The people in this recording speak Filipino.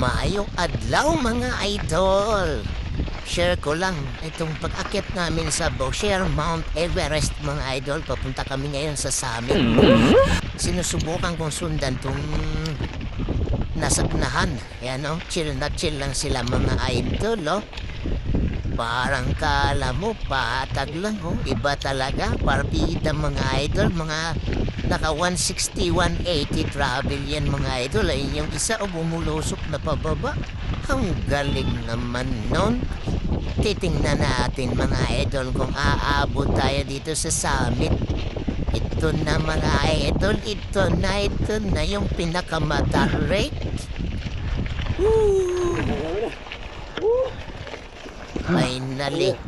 Maayong adlaw mga idol. Share ko lang itong pag-akyat namin sa Bossier Mount Everest mga idol. Papunta kami ngayon sa summit. Sinusubukan kong sundan tong nasa unahan. Yan o, chill na chill lang sila mga idol o. Parang kala mo, patag lang oh. Iba talaga, partida mga idol, mga naka 160, 180 travel yan mga idol. Ayun yung isa o bumulusok na pababa. Ang galing naman nun. Titingnan natin mga idol kung aabot tayo dito sa summit. Ito na mga idol, ito na yung pinakamatarik. Woo! Finally.